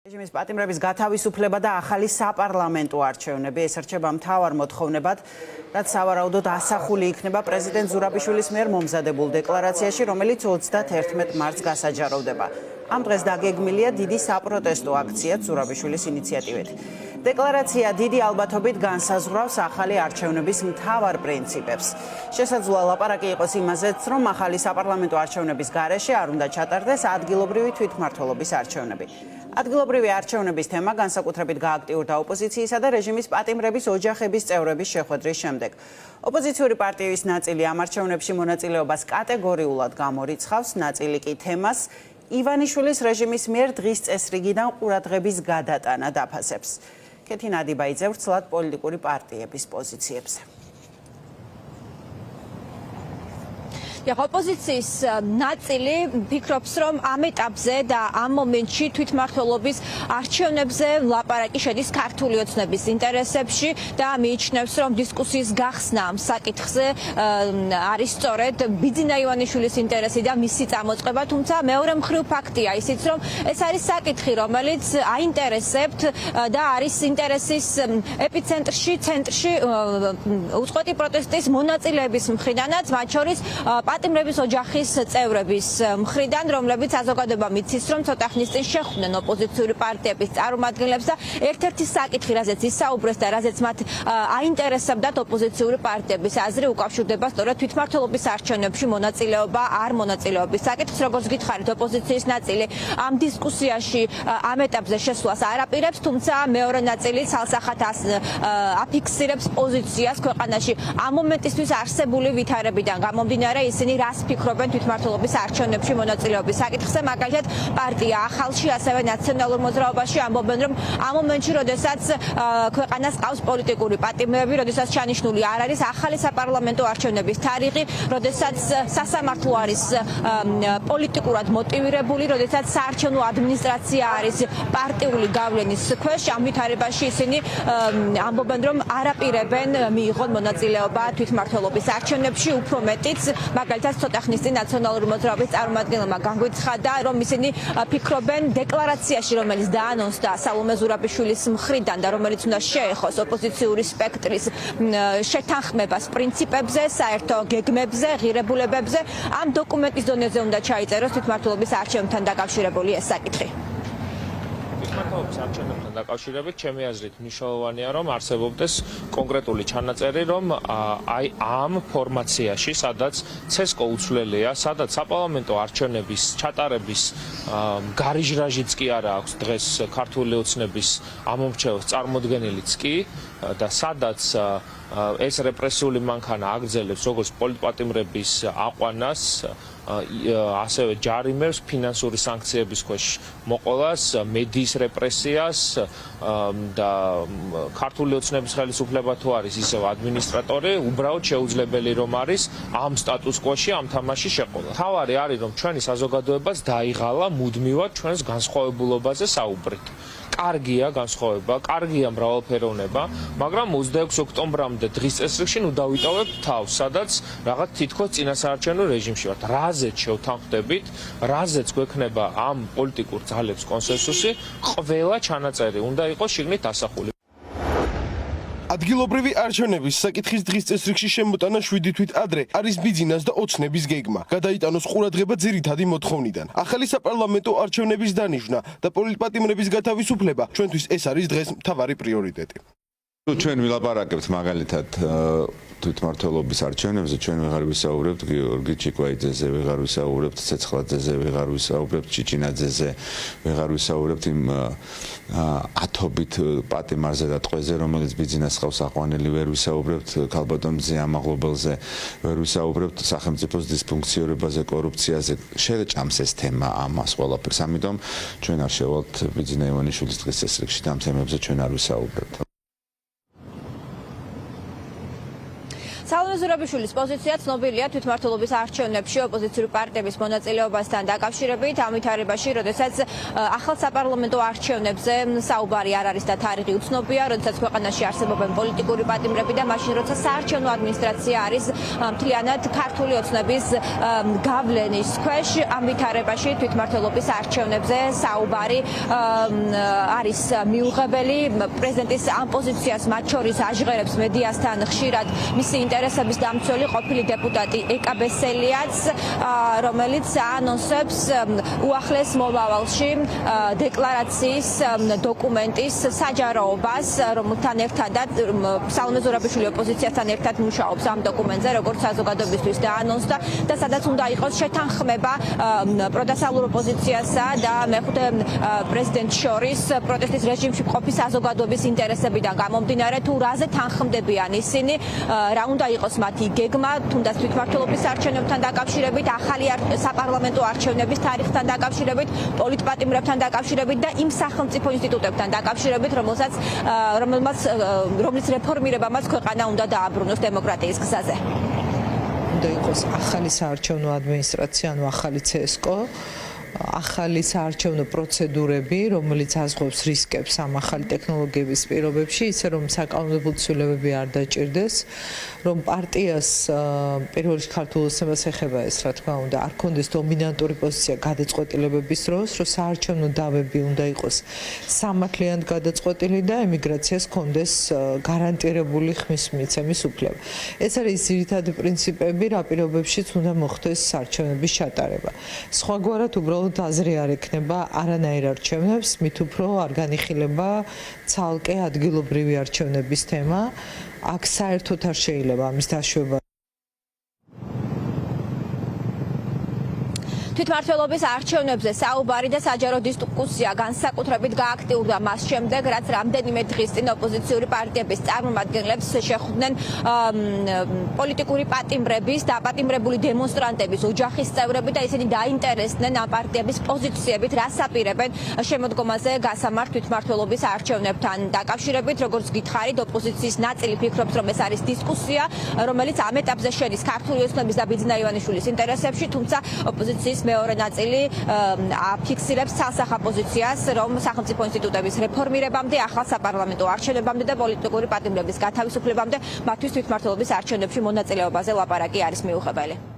რეჟიმის პატიმრების გათავისუფლება და ახალი საპარლამენტო არჩევნები ეს რჩება მთავარ მოთხოვნებად, რაც სავარაუდოდ ასახული იქნება პრეზიდენტ ზურაბიშვილის მიერ მომზადებულ დეკლარაციაში, რომელიც 31 მარტს გასაჯაროვდება. ამ დღეს დაგეგმილია დიდი საპროტესტო აქციაც ზურაბიშვილის ინიციატივით. დეკლარაცია დიდი ალბათობით განსაზღვრავს ახალი არჩევნების მთავარ პრინციპებს. შესაძლოა ლაპარაკი იყოს იმაზეც, რომ ახალი საპარლამენტო არჩევნების გარეშე არ უნდა ჩატარდეს ადგილობრივი თვითმმართველობის არჩევნები. ადგილობრივი არჩევნების თემა განსაკუთრებით გააქტიურდა ოპოზიციისა და რეჟიმის პატიმრების ოჯახების წევრების შეხვედრის შემდეგ. ოპოზიციური პარტიების ნაწილი ამ არჩევნებში მონაწილეობას კატეგორიულად გამორიცხავს, ნაწილი კი თემას ივანიშვილის რეჟიმის მიერ დღის წესრიგიდან ყურადღების გადატანა დაფასებს. კეთი ნადიბაიძე ვრცლად პოლიტიკური პარტიების პოზიციებზე. ოპოზიციის ნაწილი ფიქრობს, რომ ამ ეტაპზე და ამ მომენტში თვითმმართველობის არჩევნებზე ლაპარაკი შედის ქართული ოცნების ინტერესებში და მიიჩნევს, რომ დისკუსიის გახსნა ამ საკითხზე არის სწორედ ბიძინა ივანიშვილის ინტერესი და მისი წამოწყება, თუმცა მეორე მხრივ ფაქტია ისიც, რომ ეს არის საკითხი, რომელიც აინტერესებთ და არის ინტერესის ეპიცენტრში, ცენტრში უწყვეტი პროტესტის მონაწილეების მხრიდანაც, მათ შორის პატიმრების ოჯახის წევრების მხრიდან, რომლებიც საზოგადოებამ იცის, რომ ცოტა ხნის წინ შეხვდნენ ოპოზიციური პარტიების წარმომადგენლებს და ერთ-ერთი საკითხი, რაზეც ისაუბრეს და რაზეც მათ აინტერესებდათ ოპოზიციური პარტიების აზრი უკავშირდება სწორედ თვითმმართველობის არჩევნებში მონაწილეობა, არ მონაწილეობის საკითხს, როგორც გითხარით, ოპოზიციის ნაწილი ამ დისკუსიაში ამ ეტაპზე შესვლას არ აპირებს, თუმცა მეორე ნაწილი ცალსახად აფიქსირებს პოზიციას ქვეყანაში ამ მომენტისთვის არსებული ვითარებიდან გამომდინარე ისინი რას ფიქრობენ თვითმმართველობის არჩევნებში მონაწილეობის საკითხზე, მაგალითად პარტია ახალში, ასევე ნაციონალურ მოძრაობაში ამბობენ, რომ ამ მომენტში, როდესაც ქვეყანას ყავს პოლიტიკური პატიმრები, როდესაც ჩანიშნული არ არის ახალი საპარლამენტო არჩევნების თარიღი, როდესაც სასამართლო არის პოლიტიკურად მოტივირებული, როდესაც საარჩევნო ადმინისტრაცია არის პარტიული გავლენის ქვეშ, ამ ვითარებაში ისინი ამბობენ, რომ არ აპირებენ მიიღონ მონაწილეობა თვითმმართველობის არჩევნებში, უფრო მეტიც მაგალითად ცოტა ხნის წინ ნაციონალური მოძრაობის წარმომადგენელმა განგვიცხადა, რომ ისინი ფიქრობენ დეკლარაციაში, რომელიც დაანონსდა სალომე ზურაბიშვილის მხრიდან და რომელიც უნდა შეეხოს ოპოზიციური სპექტრის შეთანხმებას პრინციპებზე, საერთო გეგმებზე, ღირებულებებზე, ამ დოკუმენტის დონეზე უნდა ჩაიწეროს თვითმმართველობის არჩევნებთან დაკავშირებული ეს საკითხი. თვითმმართველობის არჩევნებთან დაკავშირებით ჩემი აზრით მნიშვნელოვანია, რომ არსებობდეს კონკრეტული ჩანაწერი, რომ აი ამ ფორმაციაში, სადაც ცესკო უცვლელია, სადაც საპარლამენტო არჩევნების ჩატარების გარიჟრაჟიც კი არა აქვს დღეს ქართული ოცნების ამომრჩევს წარმოდგენილიც კი და სადაც ეს რეპრესიული მანქანა აგრძელებს როგორც პოლიტპატიმრების აყვანას, ასევე ჯარიმებს, ფინანსური სანქციების ქვეშ მოყოლას, მედიის რეპრესიას და ქართული ოცნების ხელისუფლება თუ არის ისევ ადმინისტრატორი, უბრალოდ შეუძლებელი რომ არის ამ სტატუს კვოში, ამ თამაში შეყოლა. თავარი არის რომ ჩვენი საზოგადოებაც დაიღალა მუდმივად ჩვენს განსხვავებულობაზე საუბრით. კარგია განსხვავება, კარგია მრავალფეროვნება, მაგრამ 26 ოქტომბრამდე დღის წესრიგში ნუ დავიტოვებთ თავს, სადაც რაღაც თითქოს წინასაარჩევნო რეჟიმში ვართ. რაზეც შევთანხმდებით, რაზეც გვექნება ამ პოლიტიკურ ძალებს კონსენსუსი, ყველა ჩანაწერი უნდა იყოს შიგნით ასახული. ადგილობრივი არჩევნების საკითხის დღის წესრიგში შემოტანა 7 თვით ადრე არის ბიძინას და ოცნების გეგმა. გადაიტანოს ყურადღება ძირითადი მოთხოვნიდან. ახალი საპარლამენტო არჩევნების დანიშვნა და პოლიტპატიმრების გათავისუფლება ჩვენთვის ეს არის დღეს მთავარი პრიორიტეტი. ჩვენ ვილაპარაკებთ მაგალითად თვითმმართველობის არჩევნებზე, ჩვენ ვეღარ ვისაუბრებთ გიორგი ჩიკვაიძეზე, ვეღარ ვისაუბრებთ ცეცხლაძეზე, ვეღარ ვისაუბრებთ ჭიჭინაძეზე, ვეღარ ვისაუბრებთ იმ ათობით პატიმარზე და ტყვეზე, რომელიც ბიძინას ხავს აყვანილი, ვერ ვისაუბრებთ ქალბატონ ზიამაღლობელზე, ვერ ვისაუბრებთ სახელმწიფოს დისფუნქციონირებაზე, კორუფციაზე. შეჭამს ეს თემა ამას ყველაფერს, ამიტომ ჩვენ არ შევალთ ბიძინა ივანიშვილის დღის წესრიგში და ამ თემებზე ჩვენ არ ვისაუბრებთ. სალომე ზურაბიშვილის პოზიცია ცნობილია თვითმმართველობის არჩევნებში ოპოზიციური პარტიების მონაწილეობასთან დაკავშირებით. ამ ვითარებაში, როდესაც ახალ საპარლამენტო არჩევნებზე საუბარი არ არის და თარიღი უცნობია, როდესაც ქვეყანაში არსებობენ პოლიტიკური პატიმრები და მაშინ, როცა საარჩევნო ადმინისტრაცია არის მთლიანად ქართული ოცნების გავლენის ქვეშ, ამ ვითარებაში თვითმმართველობის არჩევნებზე საუბარი არის მიუღებელი. პრეზიდენტის ამ პოზიციას მათ შორის აჟღერებს მედიასთან ხშირად მისი ინტერესების დამცველი ყოფილი დეპუტატი ეკა ბესელიაც, რომელიც ანონსებს უახლეს მომავალში დეკლარაციის დოკუმენტის საჯაროობას, რომელთან ერთადაც სალომე ზურაბიშვილი ოპოზიციასთან ერთად მუშაობს ამ დოკუმენტზე, როგორც საზოგადოებისთვის დაანონსდა და სადაც უნდა იყოს შეთანხმება პროდასალურ ოპოზიციასა და მეხუთე პრეზიდენტს შორის პროტესტის რეჟიმში მყოფი საზოგადოების ინტერესებიდან გამომდინარე, თუ რაზე თანხმდებიან ისინი, რა უნდა იყოს მათი გეგმა, თუნდაც თვითმმართველობის არჩევნებთან დაკავშირებით, ახალი საპარლამენტო არჩევნების თარიღთან დაკავშირებით, პოლიტპატიმრებთან დაკავშირებით და იმ სახელმწიფო ინსტიტუტებთან დაკავშირებით, რომლის რეფორმირებამაც ქვეყანა უნდა დააბრუნოს დემოკრატიის გზაზე. უნდა იყოს ახალი საარჩევნო ადმინისტრაცია, ანუ ახალი CSKO, ახალი საარჩევნო პროცედურები, რომელიც ასრულებს რისკებს ამ ახალი ტექნოლოგიების პირობებში, ისე რომ საკანონმდებლო ცვლილებები არ დაჭირდეს, რომ პარტიას პირველ რიგში ქართულ ოცნებას ეხება ეს, რა თქმა უნდა, არ კონდეს დომინანტური პოზიცია გადაწყვეტილებების დროს, რომ საარჩევნო დავები უნდა იყოს სამართლიანად გადაწყვეტილი და ემიგრაციას კონდეს გარანტირებული ხმის მიცემის უფლება. ეს არის ძირითადი პრინციპები, რა პირობებშიც უნდა მოხდეს საარჩევნების ჩატარება. სხვაგვარად უბრალოდ აზრი არ ექნება არანაირ არჩევნებს, მით უფრო არ განიხილება ცალკე ადგილობრივი არჩევნების თემა. აქ საერთოდ არ შეიძლება ამის დაშვება. თვითმმართველობის არჩევნებზე საუბარი და საჯარო დისკუსია განსაკუთრებით გააქტიურდა მას შემდეგ, რაც რამდენიმე დღის წინ ოპოზიციური პარტიების წარმომადგენლებს შეხვდნენ პოლიტიკური პატიმრების და პატიმრებული დემონსტრანტების ოჯახის წევრები და ისინი დაინტერესდნენ ამ პარტიების პოზიციებით, რას აპირებენ შემოდგომაზე გასამართ თვითმმართველობის არჩევნებთან დაკავშირებით. როგორც გითხარით, ოპოზიციის ნაწილი ფიქრობს, რომ ეს არის დისკუსია, რომელიც ამ ეტაპზე შედის ქართული ოცნების და ბიძინა ივანიშვილის ინტერესებში, თუმცა ოპოზიციის მეორე ნაწილი აფიქსირებს ცალსახა პოზიციას, რომ სახელმწიფო ინსტიტუტების რეფორმირებამდე, ახალ საპარლამენტო არჩევნებამდე და პოლიტიკური პატიმრების გათავისუფლებამდე მათთვის თვითმმართველობის არჩევნებში მონაწილეობაზე ლაპარაკი არის მიუღებელი.